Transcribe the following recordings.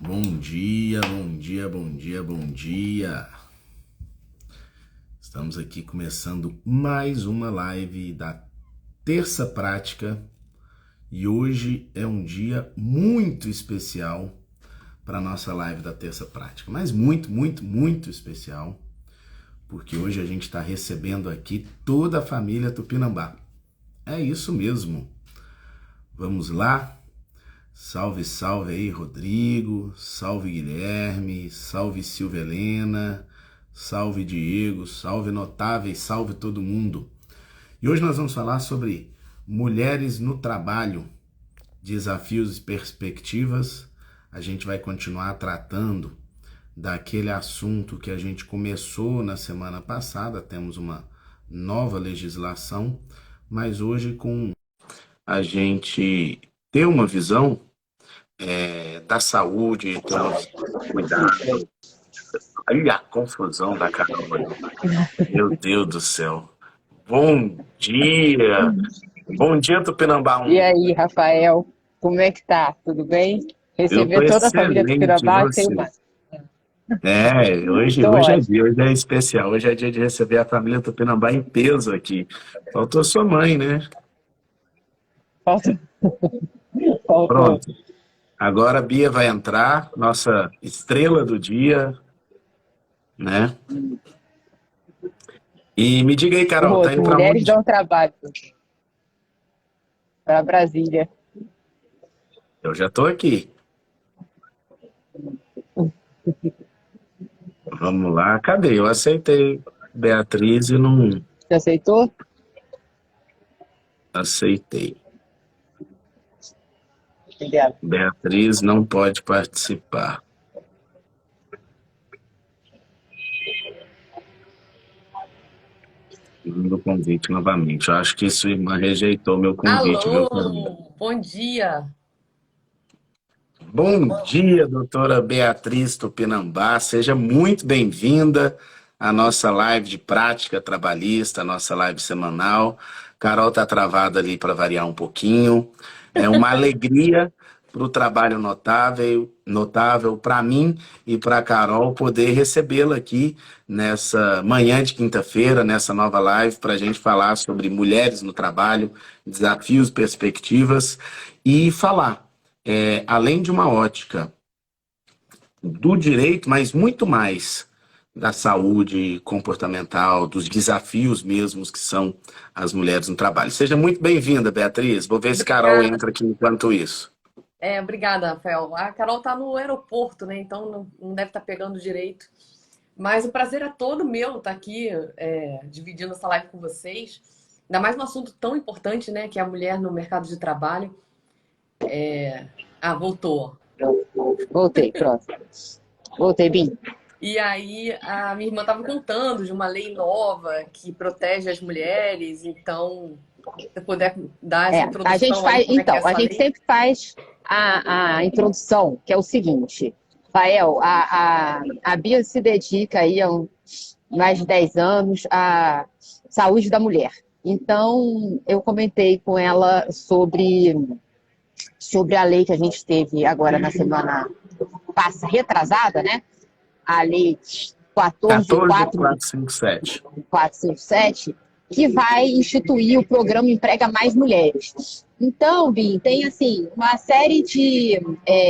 Bom dia, bom dia, bom dia, bom dia. Estamos aqui começando mais uma live da Terça Prática e hoje é um dia muito especial para a nossa live da Terça Prática, mas muito especial, porque hoje a gente está recebendo aqui toda a família Tupinambá. É isso mesmo. Vamos lá? Salve, salve aí, Rodrigo, salve Guilherme, salve Silvia Helena, salve Diego, salve Notáveis, salve todo mundo. E hoje nós vamos falar sobre mulheres no trabalho, desafios e perspectivas. A gente vai continuar tratando daquele assunto que a gente começou na semana passada, temos uma nova legislação, mas hoje com a gente ter uma visão da saúde, ter cuidado. Olha a confusão da Carol aí. Meu Deus do céu. Bom dia! Bom dia, Tupinambá E 1. aí, Rafael, como é que tá? Tudo bem? Eu tô Receber toda a família do excelente, e Pirambá tem você? uma... Hoje, Tô hoje é ótimo. dia, hoje é especial. Hoje é dia de receber a família Tupinambá em peso aqui. Faltou sua mãe, né? Faltou, faltou. Pronto. Agora a Bia vai entrar, nossa estrela do dia, né? E me diga aí, Carol, Ô, tá as indo pra mulheres onde? dão trabalho para Brasília. Eu já tô aqui. Vamos lá. Cadê? Eu aceitei Beatriz e não Você aceitou? aceitei. Obrigada. Beatriz não pode participar. Manda o convite novamente. Eu acho que sua irmã rejeitou meu convite, viu, Carol? Alô, bom dia. Bom dia, doutora Beatriz Tupinambá. Seja muito bem-vinda à nossa live de prática trabalhista, à nossa live semanal. Carol está travada ali para variar um pouquinho. É uma alegria para o trabalho notável para mim e para a Carol poder recebê-la aqui nessa manhã de quinta-feira, nessa nova live, para a gente falar sobre mulheres no trabalho, desafios, perspectivas e falar além de uma ótica do direito, mas muito mais da saúde comportamental, dos desafios mesmos que são as mulheres no trabalho. Seja muito bem-vinda, Beatriz. Vou ver se Carol Obrigada. entra aqui enquanto isso. Obrigada, Rafael. A Carol está no aeroporto, né? Então não deve estar pegando direito. Mas o prazer é todo meu estar aqui dividindo essa live com vocês. Ainda mais um assunto tão importante, né? Que é a mulher no mercado de trabalho. Voltou. Voltei, pronto. Voltei, Bim. E aí a minha irmã estava contando de uma lei nova que protege as mulheres. Então, se você puder dar essa A gente introdução aí, faz, como é que é então, a essa gente lei? sempre faz a introdução, que é o seguinte, Rafael, a Bia se dedica aí há mais de 10 anos à saúde da mulher. Então, eu comentei com ela sobre a lei que a gente teve agora na semana retrasada, né? A lei 14.457. 14.457, que vai instituir o programa Emprega Mais Mulheres. Então, Bim, tem assim uma série de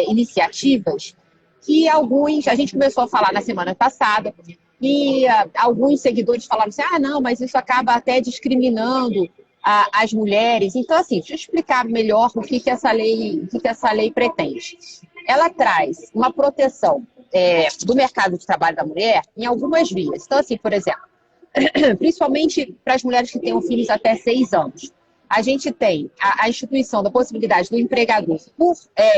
iniciativas que a gente começou a falar na semana passada, e alguns seguidores falaram assim, não, mas isso acaba até discriminando as mulheres. Então, assim, deixa eu explicar melhor o que essa lei pretende. Ela traz uma proteção do mercado de trabalho da mulher em algumas vias. Então, assim, por exemplo, principalmente para as mulheres que tenham filhos até 6 anos. A gente tem a instituição da possibilidade do empregador, por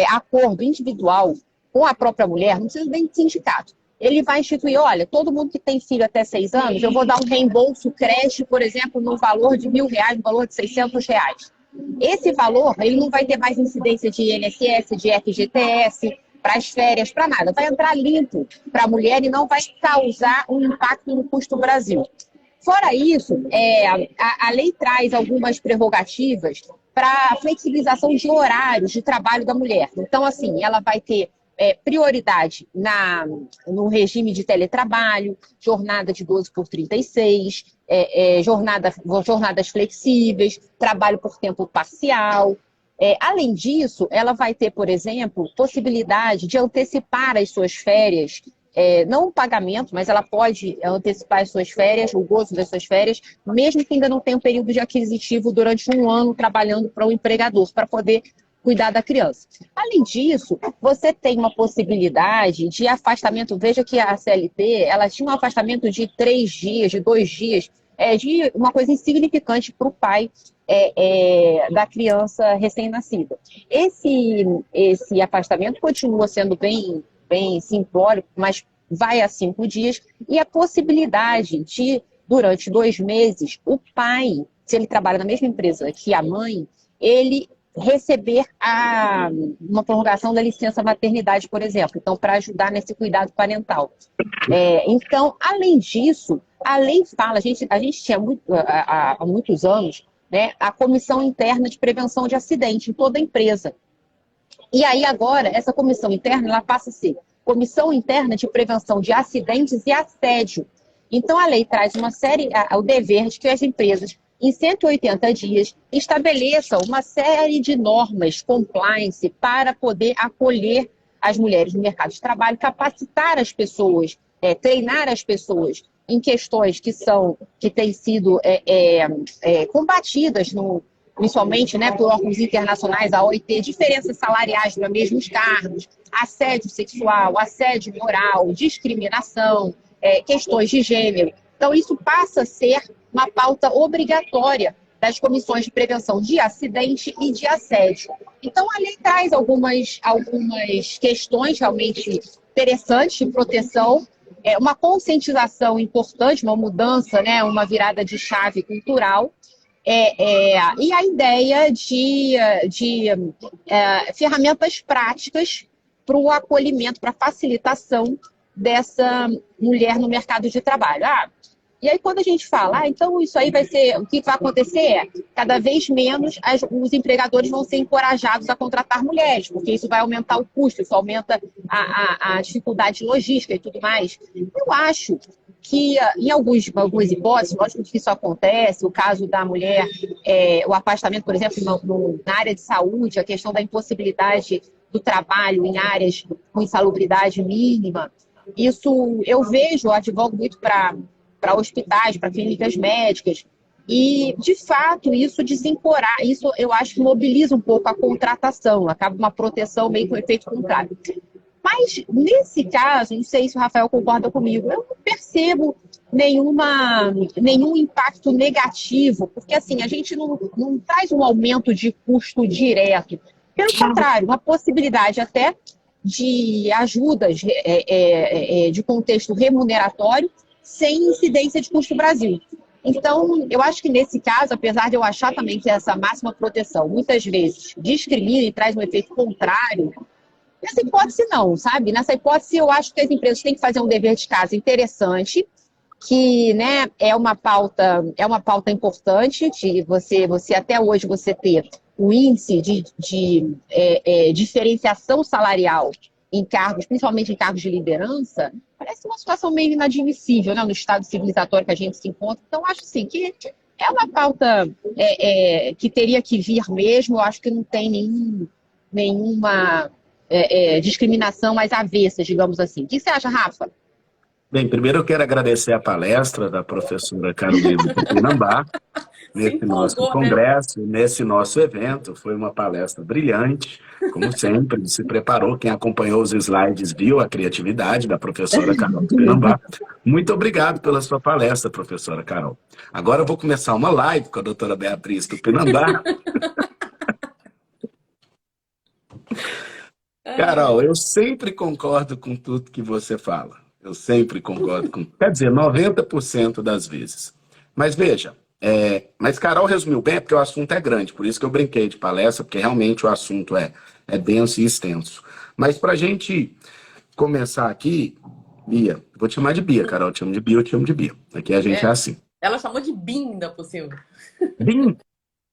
acordo individual com a própria mulher, não precisa nem de sindicato. Ele vai instituir, olha, todo mundo que tem filho até 6 anos, eu vou dar um reembolso creche, por exemplo, no valor de R$ 1.000, no valor de R$ 600. Esse valor, ele não vai ter mais incidência de INSS, de FGTS, para as férias, para nada. Vai entrar limpo para a mulher e não vai causar um impacto no custo Brasil. Fora isso, a lei traz algumas prerrogativas para a flexibilização de horários de trabalho da mulher. Então, assim, ela vai ter prioridade no regime de teletrabalho, jornada de 12 por 36, jornadas flexíveis, trabalho por tempo parcial. Além disso, ela vai ter, por exemplo, possibilidade de antecipar as suas férias, não o pagamento, mas ela pode antecipar as suas férias, o gozo das suas férias, mesmo que ainda não tenha um período de aquisitivo durante um ano trabalhando para o empregador, para poder cuidar da criança. Além disso, você tem uma possibilidade de afastamento. Veja que a CLT, ela tinha um afastamento de 3 dias, de 2 dias, de uma coisa insignificante para o pai da criança recém-nascida. Esse afastamento continua sendo bem simplório, mas vai a 5 dias, e a possibilidade de, durante 2 meses, o pai, se ele trabalha na mesma empresa que a mãe, ele receber uma prorrogação da licença maternidade, por exemplo, então, para ajudar nesse cuidado parental. Então, além disso, a lei fala, a gente tinha há muitos anos, né, a comissão interna de prevenção de acidente em toda a empresa. E aí agora, essa comissão interna, ela passa a ser Comissão Interna de Prevenção de Acidentes e Assédio. Então, a lei traz o dever de que as empresas, em 180 dias, estabeleçam uma série de normas compliance para poder acolher as mulheres no mercado de trabalho, capacitar as pessoas, treinar as pessoas em questões que têm sido combatidas, principalmente, né, por órgãos internacionais, a OIT, diferenças salariais para mesmos cargos, assédio sexual, assédio moral, discriminação, questões de gênero. Então, isso passa a ser uma pauta obrigatória das comissões de prevenção de acidente e de assédio. Então, a lei traz algumas questões realmente interessantes de proteção, uma conscientização importante, uma mudança, né, uma virada de chave cultural, e a ideia de ferramentas práticas para o acolhimento, para a facilitação dessa mulher no mercado de trabalho. E aí, quando a gente fala, então isso aí vai ser, o que vai acontecer cada vez menos os empregadores vão ser encorajados a contratar mulheres, porque isso vai aumentar o custo, isso aumenta a dificuldade logística e tudo mais. Eu acho que, em algumas hipóteses, lógico que isso acontece, o caso da mulher, o afastamento, por exemplo, na área de saúde, a questão da impossibilidade do trabalho em áreas com insalubridade mínima, isso eu advogo muito para hospitais, para clínicas médicas, e, de fato, isso eu acho que mobiliza um pouco a contratação, acaba uma proteção meio com efeito contrário. Mas, nesse caso, não sei se o Rafael concorda comigo, eu não percebo nenhum impacto negativo, porque, assim, a gente não traz um aumento de custo direto. Pelo contrário, uma possibilidade até de ajudas de contexto remuneratório sem incidência de custo Brasil. Então, eu acho que nesse caso, apesar de eu achar também que essa máxima proteção muitas vezes discrimina e traz um efeito contrário, nessa hipótese não, sabe? Nessa hipótese eu acho que as empresas têm que fazer um dever de casa interessante, que, né, é uma pauta importante de você até hoje você ter o índice de diferenciação salarial em cargos, principalmente em cargos de liderança, parece uma situação meio inadmissível, né, no estado civilizatório que a gente se encontra. Então, acho sim que é uma pauta que teria que vir mesmo. Eu acho que não tem nenhuma discriminação às avessas, digamos assim. O que você acha, Rafa? Bem, primeiro eu quero agradecer a palestra da professora Carolina Tupinambá nesse nosso congresso, nesse nosso evento. Foi uma palestra brilhante, como sempre, se preparou. Quem acompanhou os slides viu a criatividade da professora Carol Tupinambá. Muito obrigado pela sua palestra, professora Carol. Agora eu vou começar uma live com a doutora Beatriz Tupinambá. Carol, eu sempre concordo com tudo que você fala. Eu sempre concordo com... Quer dizer, 90% das vezes. Mas veja, mas Carol resumiu bem, porque o assunto é grande, por isso que eu brinquei de palestra, porque realmente o assunto é denso e extenso. Mas para a gente começar aqui, Bia, vou te chamar de Bia, Carol, eu te chamo de Bia, eu te chamo de Bia. Aqui a gente é assim. Ela chamou de Bim, ainda por cima. Bim?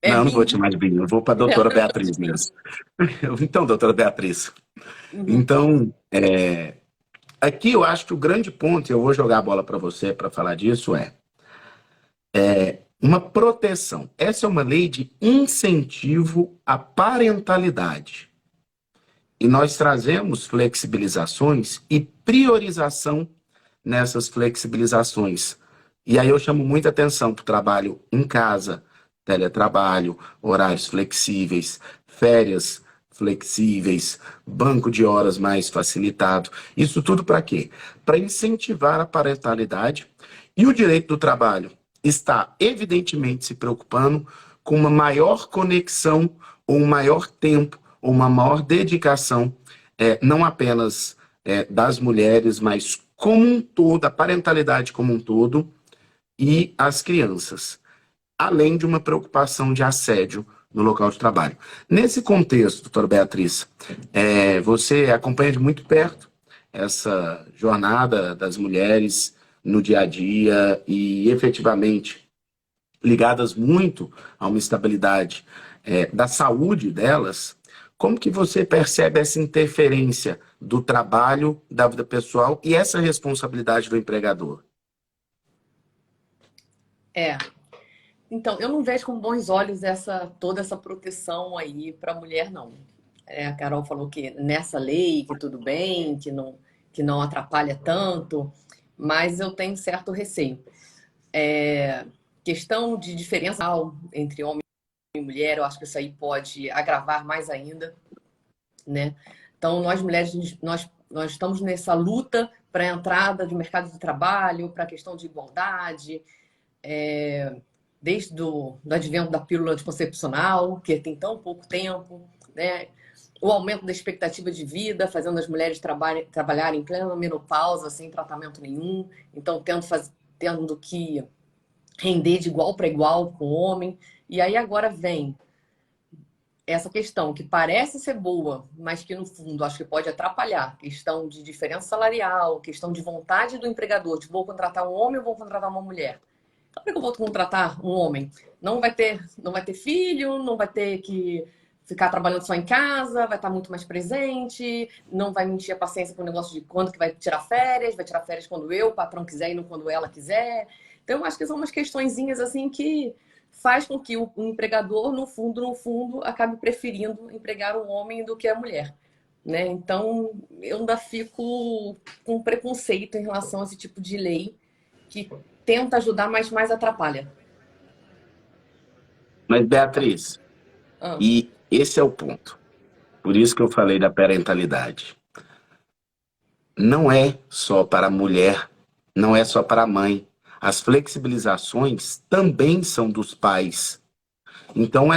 Não, Bim. não vou te chamar de Bim, eu vou para a doutora Beatriz mesmo. Então, doutora Beatriz, Uhum. Então, aqui eu acho que o grande ponto, e eu vou jogar a bola para você para falar disso, uma proteção. Essa é uma lei de incentivo à parentalidade. E nós trazemos flexibilizações e priorização nessas flexibilizações. E aí eu chamo muita atenção para o trabalho em casa, teletrabalho, horários flexíveis, férias flexíveis, banco de horas mais facilitado. Isso tudo para quê? Para incentivar a parentalidade e o direito do trabalho está evidentemente se preocupando com uma maior conexão ou um maior tempo ou uma maior dedicação, não apenas das mulheres, mas como um todo, a parentalidade como um todo e as crianças, além de uma preocupação de assédio no local de trabalho. Nesse contexto, doutora Beatriz, você acompanha de muito perto essa jornada das mulheres no dia a dia e efetivamente ligadas muito a uma estabilidade da saúde delas. Como que você percebe essa interferência do trabalho, da vida pessoal e essa responsabilidade do empregador? É. Então, eu não vejo com bons olhos toda essa proteção aí para a mulher, não. A Carol falou que nessa lei que tudo bem, que não atrapalha tanto, mas eu tenho certo receio. Questão de diferença entre homem e mulher, eu acho que isso aí pode agravar mais ainda, né? Então, nós mulheres, nós estamos nessa luta para a entrada do mercado de trabalho, para a questão de igualdade, desde do advento da pílula anticoncepcional, que tem tão pouco tempo, né? O aumento da expectativa de vida, fazendo as mulheres trabalharem em plena menopausa, sem tratamento nenhum, então tendo que render de igual para igual com o homem. E aí agora vem essa questão que parece ser boa, mas que no fundo acho que pode atrapalhar. Questão de diferença salarial, questão de vontade do empregador, de vou contratar um homem ou vou contratar uma mulher. Como é que eu vou contratar um homem? Não vai ter filho, não vai ter que ficar trabalhando só em casa, vai estar muito mais presente, não vai me encher a paciência com o negócio de quando que vai tirar férias, vai tirar férias quando o patrão quiser e não quando ela quiser. Então, eu acho que são umas questõezinhas assim que faz com que o empregador, no fundo, acabe preferindo empregar o homem do que a mulher, né? Então, eu ainda fico com preconceito em relação a esse tipo de lei que tenta ajudar, mas mais atrapalha. Mas, Beatriz, Ah, e esse é o ponto. Por isso que eu falei da parentalidade. Não é só para a mulher, não é só para a mãe. As flexibilizações também são dos pais. Então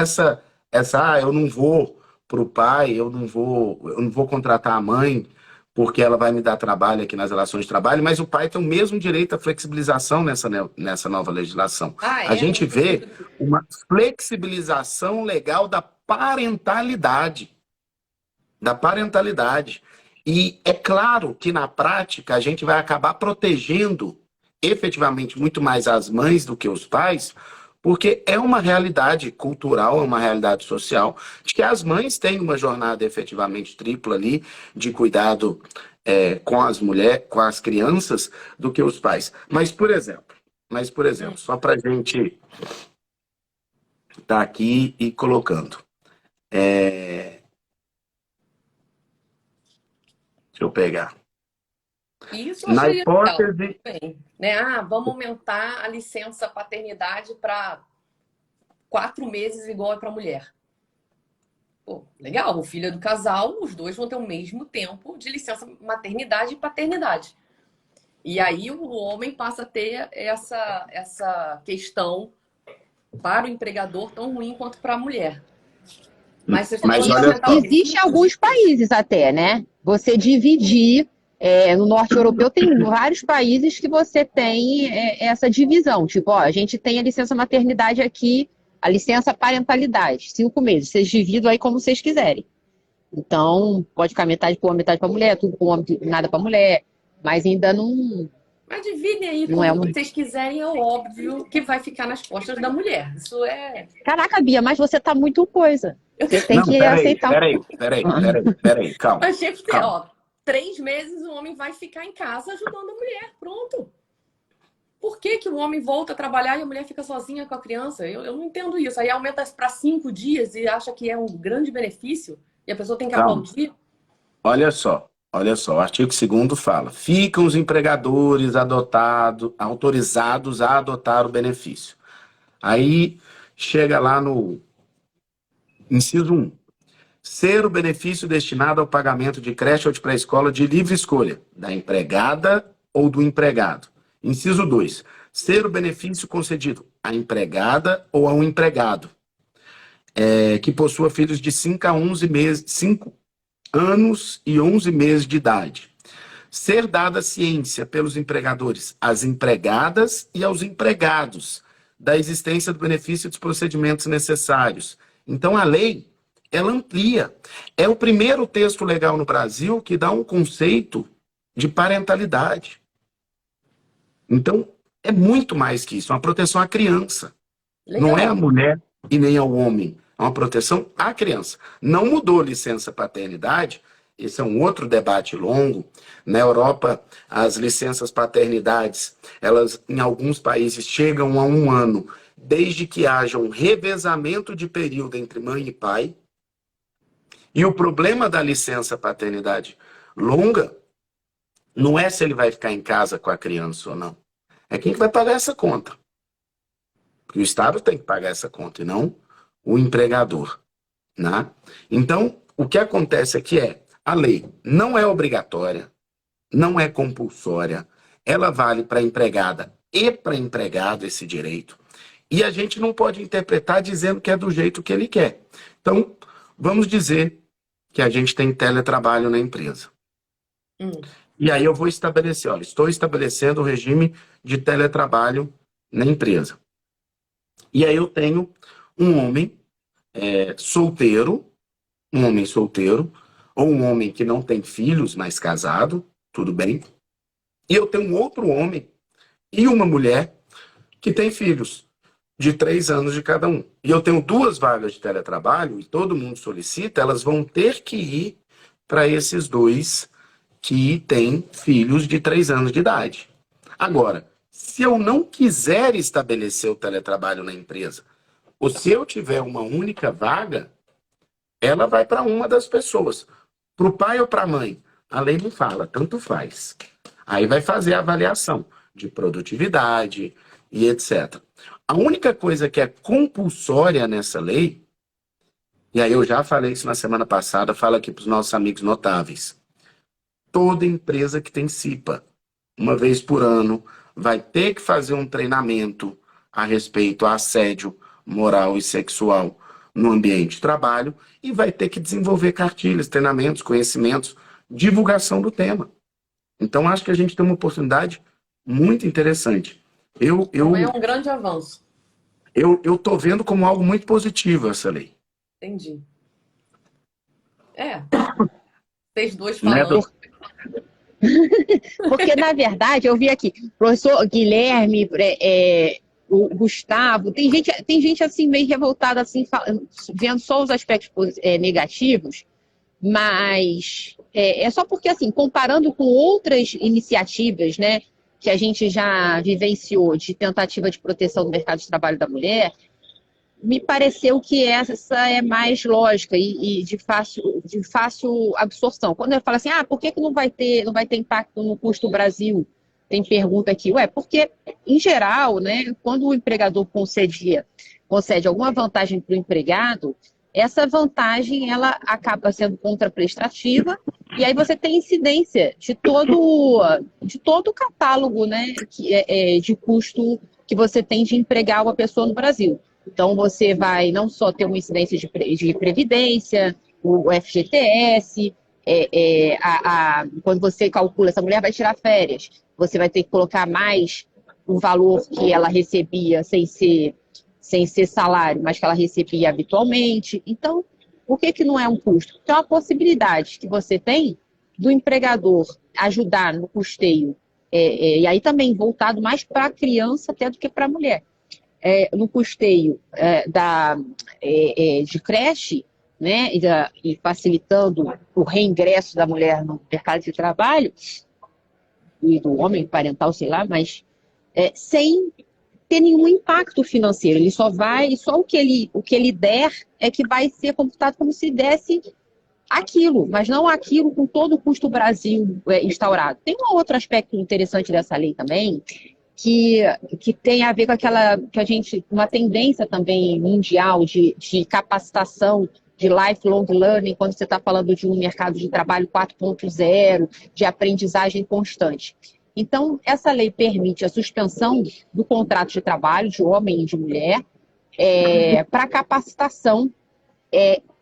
eu não vou para o pai, eu não vou contratar a mãe porque ela vai me dar trabalho aqui nas relações de trabalho, mas o pai tem o mesmo direito à flexibilização nessa nova legislação. A é? gente Não tinha vê percebido. uma flexibilização legal da parentalidade, da parentalidade. E é claro que na prática a gente vai acabar protegendo efetivamente muito mais as mães do que os pais, porque é uma realidade cultural, é uma realidade social, de que as mães têm uma jornada efetivamente tripla ali de cuidado com as mulheres, com as crianças, do que os pais. Hum. Só para a gente estar aqui e colocando. Deixa eu pegar. Isso eu Na achei legal hipótese. também, né? Ah, vamos aumentar a licença paternidade para 4 meses igual é para mulher. Pô, legal, o filho é do casal, os dois vão ter o mesmo tempo de licença maternidade e paternidade. E aí o homem passa a ter essa questão para o empregador tão ruim quanto para a mulher. Mas vocês estão Mas falando da olha mental só. Existe alguns países até, né? Você dividir, no norte europeu tem vários países que você tem essa divisão. Tipo, ó, a gente tem a licença maternidade aqui, a licença parentalidade, 5 meses. Vocês dividam aí como vocês quiserem. Então, pode ficar metade para homem, metade para mulher, tudo para homem, nada para mulher. Mas ainda não, Mas dividem aí não é como uma. vocês quiserem, é óbvio que vai ficar nas costas da mulher. Isso é. Caraca, Bia, mas você tá muito coisa. Eu Você tem Não, que aceitar. calma, achei que, calma. ó, 3 meses o homem vai ficar em casa ajudando a mulher. Pronto. Por que que o homem volta a trabalhar e a mulher fica sozinha com a criança? Eu não entendo isso. Aí aumenta para 5 dias e acha que é um grande benefício e a pessoa tem que Calma. aplaudir. Olha só, o artigo 2º fala: ficam os empregadores autorizados a adotar o benefício. Aí chega lá no inciso 1. Ser o benefício destinado ao pagamento de creche ou de pré-escola de livre escolha, da empregada ou do empregado. Inciso 2. Ser o benefício concedido à empregada ou ao empregado, que possua filhos de 5 a 11 meses, 5 anos e 11 meses de idade. Ser dada ciência pelos empregadores às empregadas e aos empregados da existência do benefício e dos procedimentos necessários. Então, a lei, ela amplia. É o primeiro texto legal no Brasil que dá um conceito de parentalidade. Então, é muito mais que isso, é uma proteção à criança. Legal. Não é a mulher e nem ao homem, é uma proteção à criança. Não mudou licença paternidade, esse é um outro debate longo. Na Europa, as licenças paternidades, elas em alguns países chegam a 1 ano, desde que haja um revezamento de período entre mãe e pai. E o problema da licença paternidade longa não é se ele vai ficar em casa com a criança ou não. É quem que vai pagar essa conta. Porque o Estado tem que pagar essa conta e não o empregador. Né? Então, o que acontece aqui é, a lei não é obrigatória, não é compulsória, ela vale para empregada e para empregado esse direito, e a gente não pode interpretar dizendo que é do jeito que ele quer. Então, vamos dizer que a gente tem teletrabalho na empresa. E aí eu vou estabelecer, olha, estou estabelecendo o regime de teletrabalho na empresa. E aí eu tenho um homem solteiro, ou um homem que não tem filhos, mas casado, tudo bem. E eu tenho um outro homem e uma mulher que tem filhos, de 3 anos de cada um. E eu tenho 2 vagas de teletrabalho, e todo mundo solicita, elas vão ter que ir para esses 2 que têm filhos de 3 anos de idade. Agora, se eu não quiser estabelecer o teletrabalho na empresa, ou se eu tiver uma única vaga, ela vai para uma das pessoas. Para o pai ou para a mãe? A lei não fala, tanto faz. Aí vai fazer a avaliação de produtividade e etc. A única coisa que é compulsória nessa lei, e aí eu já falei isso na semana passada, falo aqui para os nossos amigos notáveis. Toda empresa que tem CIPA, uma vez por ano, vai ter que fazer um treinamento a respeito a assédio moral e sexual no ambiente de trabalho e vai ter que desenvolver cartilhas, treinamentos, conhecimentos, divulgação do tema. Então, acho que a gente tem uma oportunidade muito interessante. É um grande avanço. Eu estou vendo como algo muito positivo essa lei. Entendi. Vocês dois falando. Porque, na verdade, eu vi aqui, professor Guilherme, o Gustavo, tem gente assim meio revoltada, assim, vendo só os aspectos negativos, mas é só porque, assim, comparando com outras iniciativas, né, que a gente já vivenciou de tentativa de proteção do mercado de trabalho da mulher, me pareceu que essa é mais lógica e de fácil absorção. Quando eu falo assim, por que não vai ter impacto no custo Brasil? Tem pergunta aqui, porque, em geral, né, quando o empregador concede alguma vantagem para o empregado, essa vantagem ela acaba sendo contraprestativa e aí você tem incidência de todo o catálogo, né, de custo que você tem de empregar uma pessoa no Brasil. Então, você vai não só ter uma incidência de previdência, o FGTS, quando você calcula, essa mulher vai tirar férias, você vai ter que colocar mais o valor que ela recebia sem ser salário, mas que ela recebia habitualmente. Então, por que não é um custo? Então, a possibilidade que você tem do empregador ajudar no custeio, e aí também voltado mais para a criança até do que para a mulher. No custeio de creche, né, e facilitando o reingresso da mulher no mercado de trabalho, e do homem parental, sei lá, mas sem ter nenhum impacto financeiro. Ele só o que ele der é que vai ser computado como se desse aquilo, mas não aquilo com todo o custo Brasil instaurado. Tem um outro aspecto interessante dessa lei também, que tem a ver com uma tendência também mundial de capacitação, de lifelong learning, quando você está falando de um mercado de trabalho 4.0, de aprendizagem constante. Então, essa lei permite a suspensão do contrato de trabalho de homem e de mulher para capacitação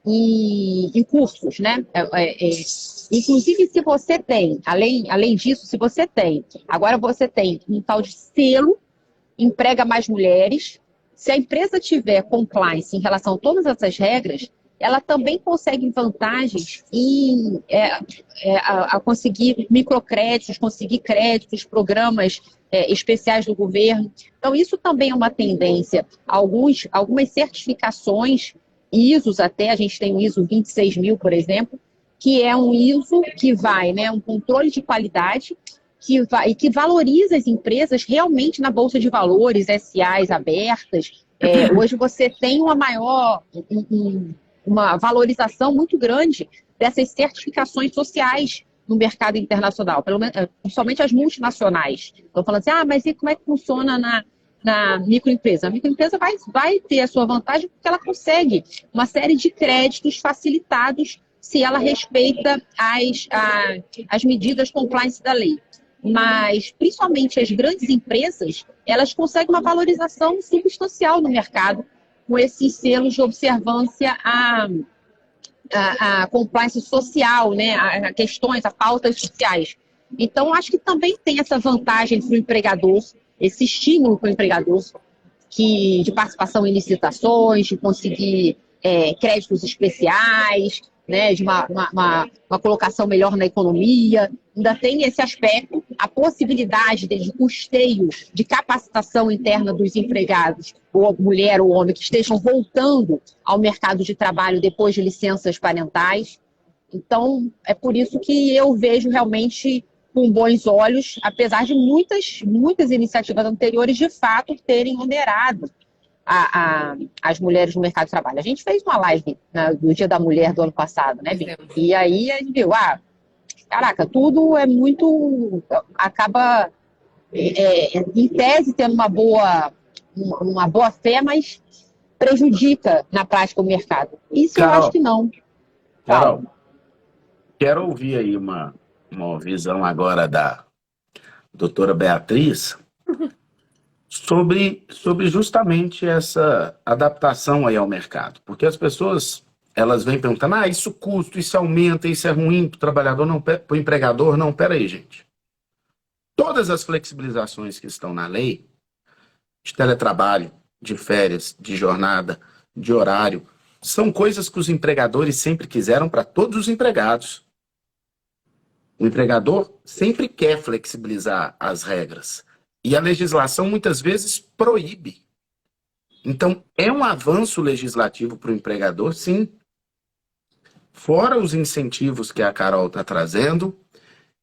em cursos, né? Inclusive, se você tem, além disso, agora você tem um tal de selo, emprega mais mulheres. Se a empresa tiver compliance em relação a todas essas regras, ela também consegue vantagens a conseguir microcréditos, conseguir créditos, programas especiais do governo. Então, isso também é uma tendência. Algumas certificações, ISOs até, a gente tem o ISO 26000, por exemplo, que é um ISO que vai, né, um controle de qualidade que valoriza as empresas realmente na Bolsa de Valores, SAs abertas. Hoje você tem uma valorização muito grande dessas certificações sociais no mercado internacional, principalmente as multinacionais. Estou falando assim, mas e como é que funciona na microempresa? A microempresa vai ter a sua vantagem porque ela consegue uma série de créditos facilitados se ela respeita as medidas compliance da lei. Mas, principalmente as grandes empresas, elas conseguem uma valorização substancial no mercado com esses selos de observância a compliance social, né, a questões, a pautas sociais. Então, acho que também tem essa vantagem para o empregador, esse estímulo para o empregador de participação em licitações, de conseguir créditos especiais, né, de uma colocação melhor na economia. Ainda tem esse aspecto, a possibilidade de custeio, de capacitação interna dos empregados, ou mulher ou homem, que estejam voltando ao mercado de trabalho depois de licenças parentais. Então, é por isso que eu vejo realmente com bons olhos, apesar de muitas iniciativas anteriores, de fato, terem onerado as mulheres no mercado de trabalho. A gente fez uma live do Dia da Mulher do ano passado, né, Bim? E aí a gente viu, caraca, tudo é muito... acaba, em tese, tendo uma boa fé, mas prejudica na prática o mercado. Isso Carol, eu acho que não. Carol, quero ouvir aí uma visão agora da doutora Beatriz sobre justamente essa adaptação aí ao mercado. Porque as pessoas, elas vêm perguntando, isso custa, isso aumenta, isso é ruim para o trabalhador, não, para o empregador. Não, peraí, gente. Todas as flexibilizações que estão na lei, de teletrabalho, de férias, de jornada, de horário, são coisas que os empregadores sempre quiseram para todos os empregados. O empregador sempre quer flexibilizar as regras. E a legislação muitas vezes proíbe. Então, é um avanço legislativo para o empregador, sim. Fora os incentivos que a Carol está trazendo.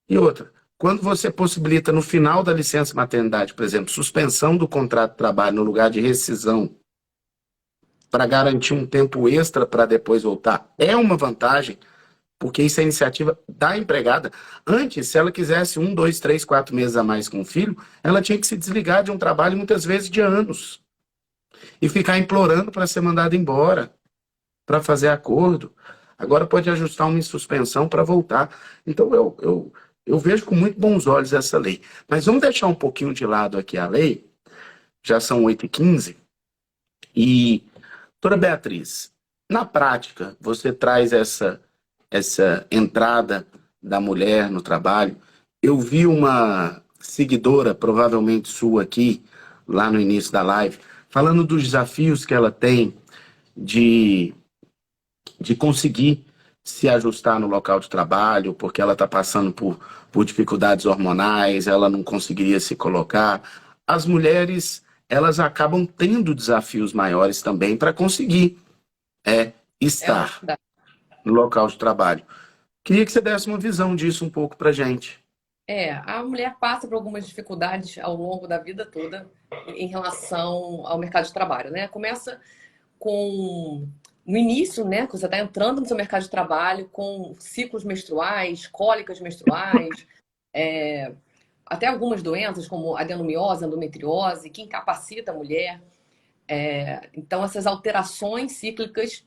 E outra, quando você possibilita no final da licença maternidade, por exemplo, suspensão do contrato de trabalho no lugar de rescisão, para garantir um tempo extra para depois voltar, é uma vantagem, porque isso é iniciativa da empregada. Antes, se ela quisesse 1, 2, 3, 4 meses a mais com o filho, ela tinha que se desligar de um trabalho, muitas vezes de anos, e ficar implorando para ser mandada embora, para fazer acordo. Agora pode ajustar uma suspensão para voltar. Então, eu vejo com muito bons olhos essa lei. Mas vamos deixar um pouquinho de lado aqui a lei, já são 8h15, e, doutora Beatriz, na prática, você traz essa entrada da mulher no trabalho. Eu vi uma seguidora, provavelmente sua aqui, lá no início da live, falando dos desafios que ela tem de conseguir se ajustar no local de trabalho, porque ela está passando por dificuldades hormonais, ela não conseguiria se colocar. As mulheres, elas acabam tendo desafios maiores também para conseguir estar verdade. no local de trabalho. Queria que você desse uma visão disso um pouco pra gente. A mulher passa por algumas dificuldades ao longo da vida toda em relação ao mercado de trabalho, né? Começa com no início, né, quando você está entrando no seu mercado de trabalho, com ciclos menstruais, cólicas menstruais, até algumas doenças como adenomiose, endometriose, que incapacita a mulher. Então, essas alterações cíclicas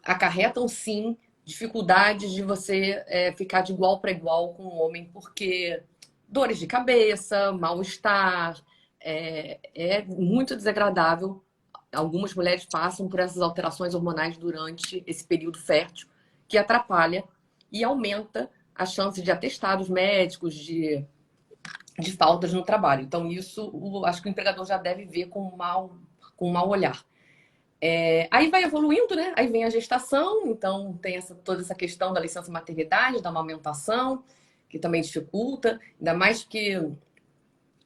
acarretam, sim, dificuldades de você ficar de igual para igual com o homem, porque dores de cabeça, mal-estar, é muito desagradável. Algumas mulheres passam por essas alterações hormonais durante esse período fértil, que atrapalha e aumenta a chance de atestados médicos, de faltas no trabalho. Então, isso acho que o empregador já deve ver com um mau olhar. Aí vai evoluindo, né? Aí vem a gestação, então tem toda essa questão da licença maternidade, da amamentação, que também dificulta, ainda mais que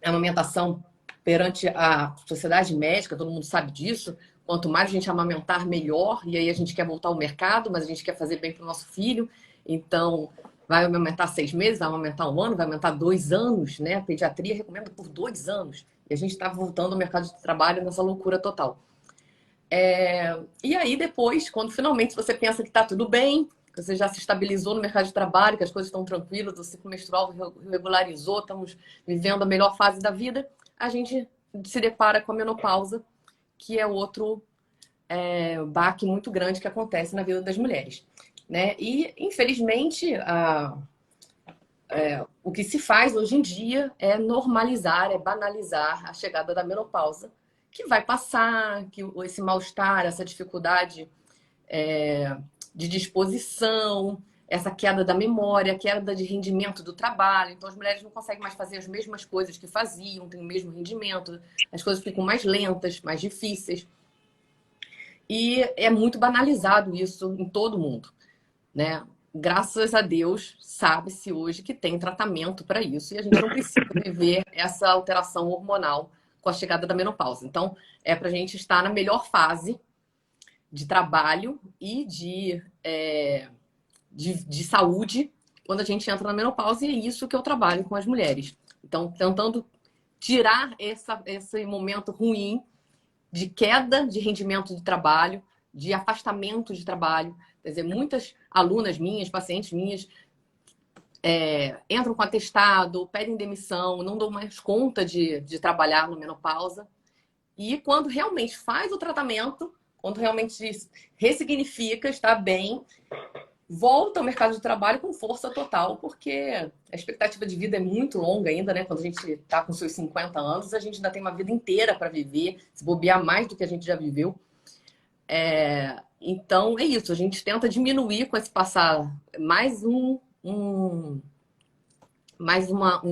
a amamentação perante a sociedade médica, todo mundo sabe disso, quanto mais a gente amamentar, melhor, e aí a gente quer voltar ao mercado, mas a gente quer fazer bem para o nosso filho, então vai amamentar 6 meses, vai amamentar 1 ano, vai amamentar 2 anos, né? A pediatria recomenda por 2 anos, e a gente está voltando ao mercado de trabalho nessa loucura total. E aí depois, quando finalmente você pensa que está tudo bem, que você já se estabilizou no mercado de trabalho, que as coisas estão tranquilas, o ciclo menstrual regularizou, estamos vivendo a melhor fase da vida, a gente se depara com a menopausa, que é outro baque muito grande que acontece na vida das mulheres, né? E, infelizmente, o que se faz hoje em dia é normalizar, é banalizar a chegada da menopausa, que vai passar, que esse mal-estar, essa dificuldade de disposição, essa queda da memória, queda de rendimento do trabalho. Então, as mulheres não conseguem mais fazer as mesmas coisas que faziam, têm o mesmo rendimento, as coisas ficam mais lentas, mais difíceis. E é muito banalizado isso em todo mundo, né? Graças a Deus, sabe-se hoje que tem tratamento para isso e a gente não precisa viver essa alteração hormonal com a chegada da menopausa. Então, é para a gente estar na melhor fase de trabalho e de saúde quando a gente entra na menopausa, e é isso que eu trabalho com as mulheres. Então, tentando tirar esse momento ruim de queda de rendimento de trabalho, de afastamento de trabalho. Quer dizer, muitas alunas minhas, pacientes minhas, entram com atestado, pedem demissão, não dão mais conta de trabalhar na menopausa. E quando realmente faz o tratamento, quando realmente ressignifica, está bem, volta ao mercado de trabalho com força total, porque a expectativa de vida é muito longa ainda, né? Quando a gente está com seus 50 anos, a gente ainda tem uma vida inteira para viver, se bobear mais do que a gente já viveu. Então, é isso. A gente tenta diminuir com esse passar mais um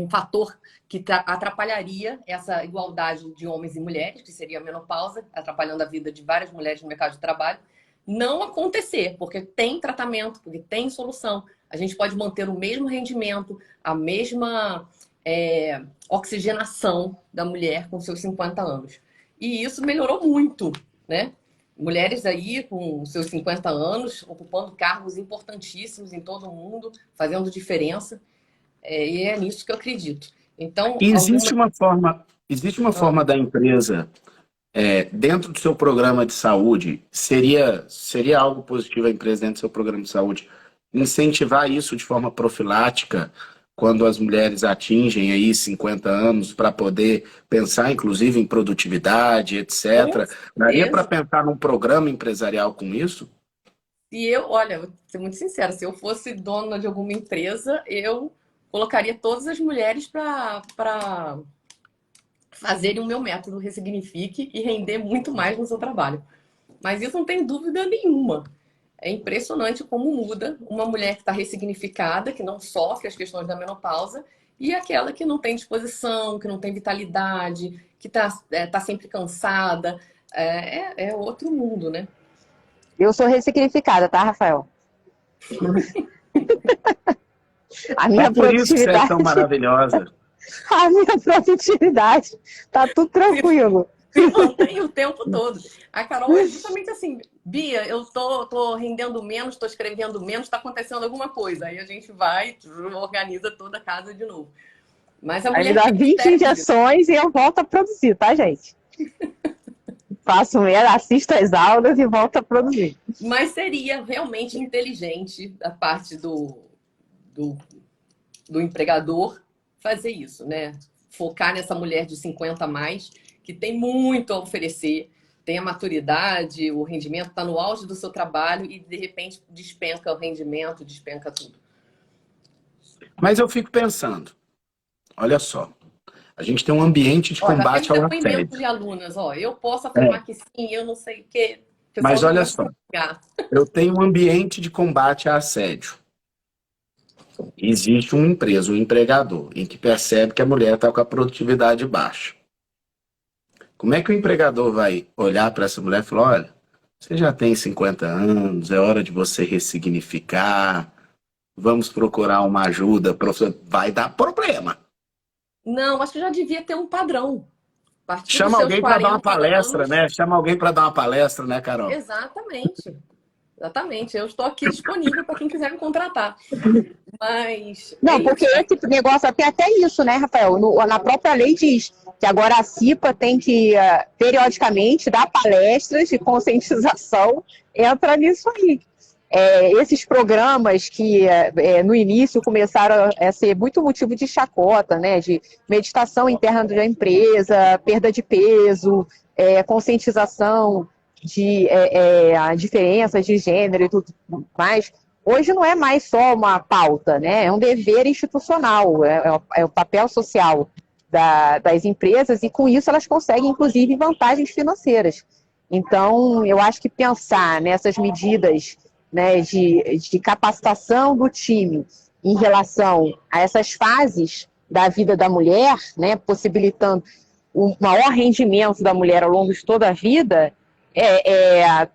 fator que atrapalharia essa igualdade de homens e mulheres, que seria a menopausa, atrapalhando a vida de várias mulheres no mercado de trabalho, não acontecer, porque tem tratamento, porque tem solução. A gente pode manter o mesmo rendimento, a mesma oxigenação da mulher com seus 50 anos. E isso melhorou muito, né? Mulheres aí com seus 50 anos, ocupando cargos importantíssimos em todo o mundo, fazendo diferença. E é nisso que eu acredito. Então, Existe uma forma da empresa, dentro do seu programa de saúde, seria algo positivo a empresa dentro do seu programa de saúde incentivar isso de forma profilática quando as mulheres atingem aí 50 anos para poder pensar, inclusive, em produtividade, etc. Daria para pensar num programa empresarial com isso? Olha, vou ser muito sincera, se eu fosse dona de alguma empresa, eu colocaria todas as mulheres para fazerem o meu método Ressignifique e render muito mais no seu trabalho. Mas isso não tem dúvida nenhuma. É impressionante como muda uma mulher que está ressignificada, que não sofre as questões da menopausa, e aquela que não tem disposição, que não tem vitalidade, que tá sempre cansada. É outro mundo, né? Eu sou ressignificada, tá, Rafael? A minha por isso que você é produtividade. tão maravilhosa. A minha produtividade tá tudo tranquilo. Se mantém o tempo todo. A Carol é justamente assim, Bia, eu tô rendendo menos, tô escrevendo menos, tá acontecendo alguma coisa. Aí a gente vai, organiza toda a casa de novo. Mas a Aí me mulher dá 20 percebe isso. injeções e eu volto a produzir, tá, gente? Faço ela, assisto as aulas e volto a produzir. Mas seria realmente inteligente da parte do empregador fazer isso, né? Focar nessa mulher de 50 a mais, que tem muito a oferecer, tem a maturidade, o rendimento está no auge do seu trabalho e, de repente, despenca o rendimento, despenca tudo. Mas eu fico pensando, olha só, a gente tem um ambiente de combate ao depoimento assédio. de alunas, eu posso afirmar que sim, eu não sei o quê. Mas olha só, eu tenho um ambiente de combate a assédio. Existe uma empresa, um empregador, em que percebe que a mulher está com a produtividade baixa. Como é que o empregador vai olhar para essa mulher e falar, olha, você já tem 50 anos, é hora de você ressignificar, vamos procurar uma ajuda, vai dar problema. Não, acho que já devia ter um padrão. Chama alguém para dar uma palestra, né? Chama alguém para dar uma palestra, né, Carol? Exatamente. Exatamente. Eu estou aqui disponível para quem quiser me contratar. Mas. Não, porque esse negócio tem até isso, né, Rafael? Na própria lei diz que agora a CIPA tem que, periodicamente, dar palestras de conscientização, entra nisso aí. Esses programas que no início começaram a ser muito motivo de chacota, né, de meditação interna da empresa, perda de peso, conscientização de diferenças de gênero e tudo mais, hoje não é mais só uma pauta, né, é um dever institucional, é o papel social das empresas e com isso elas conseguem, inclusive, vantagens financeiras. Então, eu acho que pensar nessas medidas, né, de capacitação do time em relação a essas fases da vida da mulher, né, possibilitando o maior rendimento da mulher ao longo de toda a vida,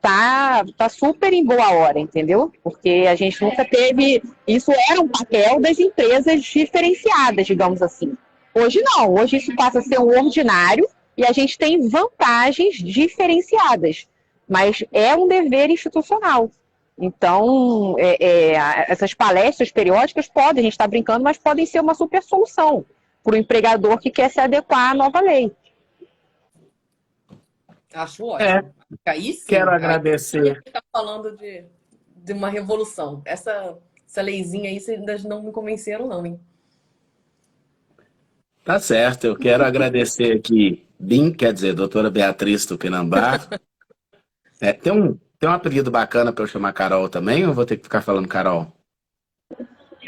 tá super em boa hora, entendeu? Porque a gente nunca teve... Isso era um papel das empresas diferenciadas, digamos assim. Hoje não, hoje isso passa a ser um ordinário e a gente tem vantagens diferenciadas, mas é um dever institucional. Então, essas palestras periódicas podem, a gente está brincando, mas podem ser uma super solução para o empregador que quer se adequar à nova lei. Acho ótimo. Aí sim, quero agradecer. Está falando de uma revolução. Essa leizinha aí, vocês ainda não me convenceram, não, hein? Tá certo, eu quero agradecer aqui, quer dizer, doutora Beatriz Tupinambá. Tem um apelido bacana para eu chamar Carol também, ou vou ter que ficar falando Carol?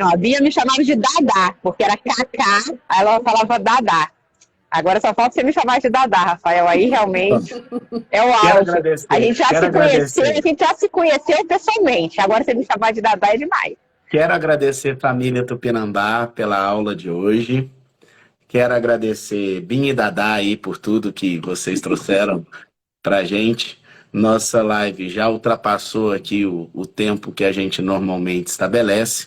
A Bia me chamava de Dadá, porque era Cacá, aí ela falava Dadá. Agora só falta você me chamar de Dadá, Rafael, aí realmente é o auge. A gente já se conheceu pessoalmente, agora você me chamar de Dadá é demais. Quero agradecer família Tupinambá pela aula de hoje. Quero agradecer Bim e Dadá aí por tudo que vocês trouxeram pra gente. Nossa live já ultrapassou aqui o tempo que a gente normalmente estabelece.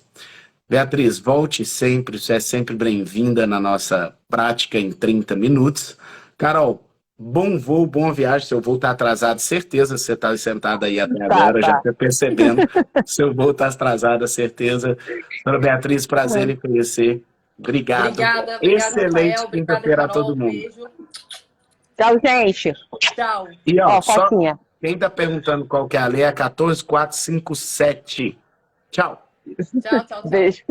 Beatriz, volte sempre, você é sempre bem-vinda na nossa prática em 30 minutos. Carol, bom voo, boa viagem. Seu voo está atrasado, certeza. Você está sentada aí até agora, já estou percebendo. Seu voo está atrasado, certeza. Doutora Beatriz, prazer em conhecer. Obrigado. Obrigada, excelente quinta-feira a todo mundo. Beijo. Tchau, gente. Tchau. E só quem está perguntando qual que é a lei é 14457. Tchau. Tchau. Beijo.